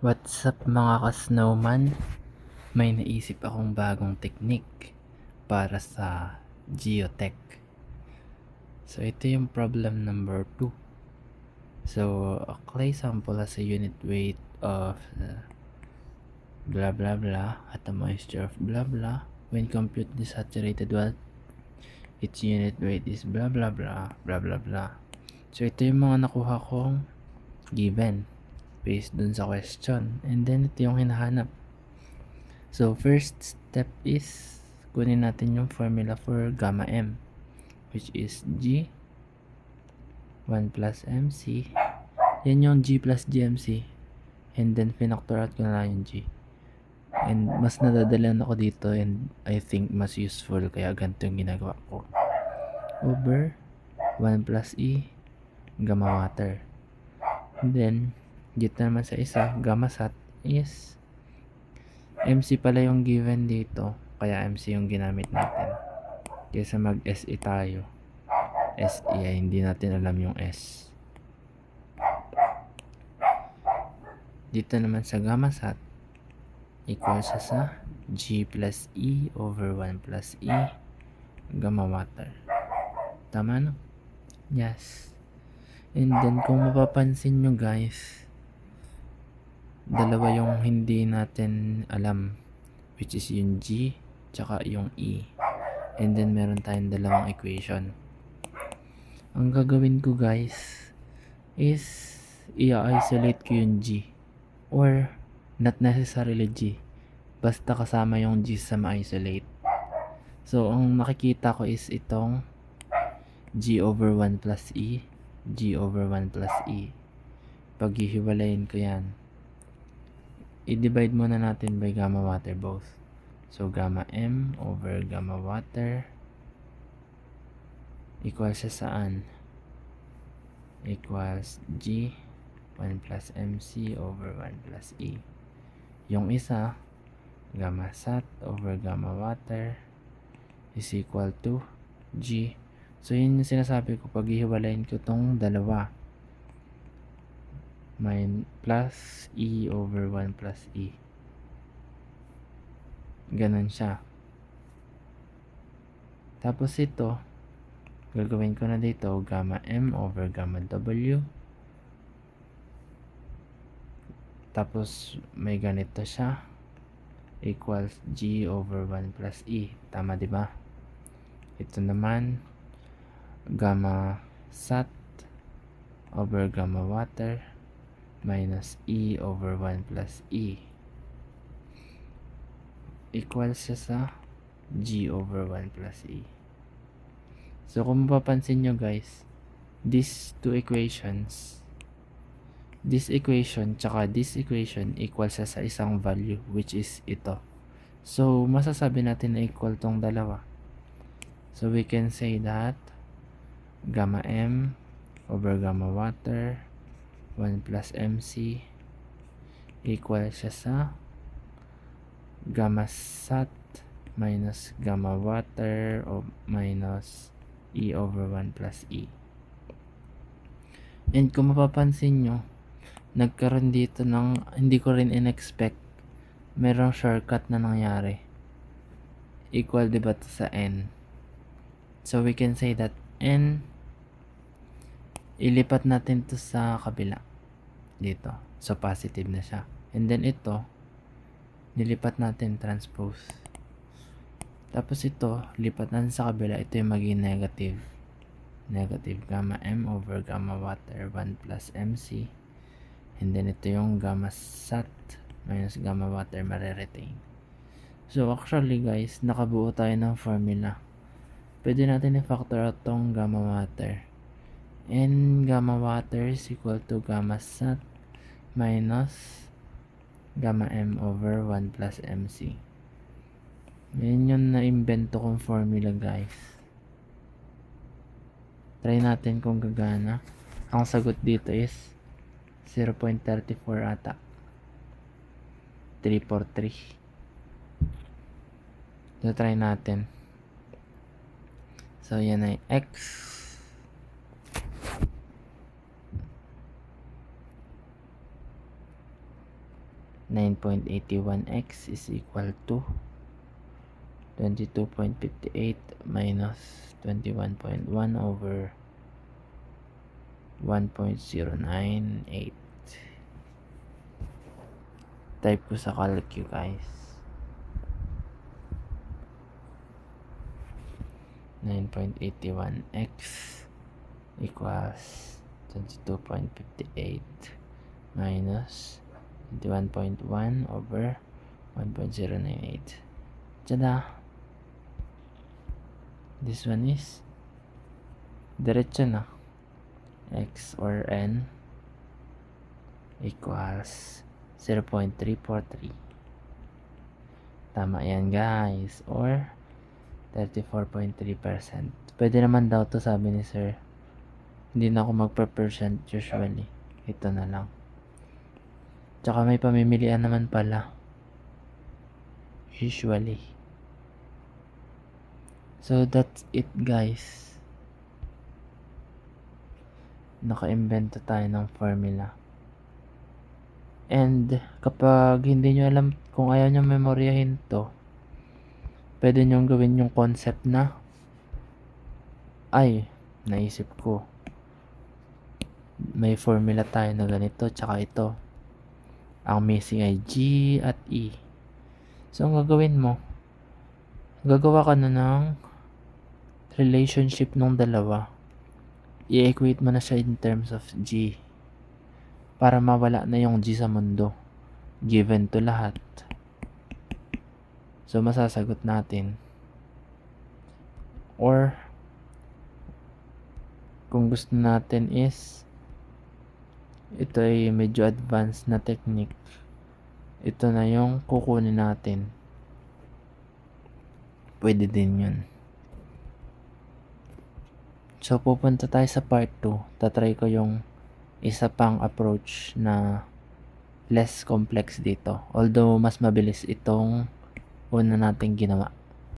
What's up mga ka-snowman? May naisip akong bagong technique para sa geotech. So ito yung problem number 2. So a clay sample has a unit weight of blah blah blah at a moisture of blah blah. When compute the saturated water, its unit weight is blah blah blah blah blah blah. So ito yung mga nakuha kong given based dun sa question, and then ito yung hinahanap. So first step is kunin natin yung formula for gamma m, which is G 1 plus MC. Yan yung G plus GMC, and then pinactor out ko na lang yung G, and mas nadadalan ako dito, and I think mas useful kaya ganito yung ginagawa ko. Over 1 plus E gamma water, and then dito naman sa isa gamma sat is MC pala yung given dito, kaya MC yung ginamit natin kaysa mag SE tayo. SE ay hindi natin alam yung S. Dito naman sa gamma sat equals sa G plus E over 1 plus E gamma water. Tama no? Yes. And then kung mapapansin nyo guys, dalawa yung hindi natin alam, which is yung G tsaka yung E, and then meron tayong dalawang equation. Ang gagawin ko guys is i-isolate ko yung G, or not necessarily G, basta kasama yung G sa ma-isolate. So ang nakikita ko is itong G over 1 plus E, G over 1 plus E. Paghihiwalayin ko yan, i-divide muna natin by gamma water both. So gamma m over gamma water equals sa saan? Equals G 1 plus MC over 1 plus E. Yung isa, gamma sat over gamma water is equal to G. So yun yung sinasabi ko, pag ihiwalayin ko tong dalawa, plus E over 1 plus E. Ganon siya. Tapos ito, gagawin ko na dito, gamma M over gamma W. Tapos may ganito siya, equals G over 1 plus E. Tama diba? Ito naman, gamma sat over gamma water minus E over 1 plus E equals siya sa G over 1 plus E. So kung mapapansin nyo guys, these two equations, this equation tsaka this equation equals siya sa isang value, which is ito. So masasabi natin na equal tong dalawa. So we can say that gamma M over gamma water 1 plus MC equals siya sa gamma sat minus gamma water o minus E over 1 plus E. And kung mapapansin nyo, nagkaroon dito ng hindi ko rin in-expect, merong shortcut na nangyari. Equal diba to sa N? So we can say that N, ilipat natin to sa kabila dito, so positive na siya, and then ito nilipat natin transpose, tapos ito lipat natin sa kabila, ito yung maging negative gamma M over gamma water 1 plus MC, and then ito yung gamma sat minus gamma water mariretain. So actually guys, nakabuo tayo ng formula. Pwede natin i-factor out tong gamma water, and gamma water is equal to gamma sat minus gamma M over 1 plus MC. Yan yung na-invento kong formula guys. Try natin kung gagana. Ang sagot dito is 0.34 ata, 343. So try natin. So yan ay X 9.81x is equal to 22.58 minus 21.1 over 1.098. Type ko sa calcu, guys. 9.81x equals 22.58 minus 21.1 over 1.098. Tada! This one is diretso na. X or N equals 0.343. Tama yan, guys. Or 34.3%. Pwede naman daw to, sabi ni sir. Hindi na ako magpa-percent usually. Ito na lang. Tsaka may pamimilian naman pala. Usually. So that's it, guys. Naka-invento tayo ng formula. And kapag hindi nyo alam, kung ayaw nyo memoryahin to, pwede nyo gawin yung concept na, ay, naisip ko, may formula tayo na ganito, tsaka ito. Ang missing ay G at E. So, ang gagawin mo, gagawa ka na ng relationship ng dalawa. I-equate mo na siya in terms of G. Para mawala na yung G sa mundo. Given to lahat. So, masasagot natin. Or, kung gusto natin is, ito ay medyo advanced na technique. Ito na yung kukunin natin. Pwede din yun. So, pupunta tayo sa part 2. Tatry ko yung isa pang approach na less complex dito. Although, mas mabilis itong una nating ginawa.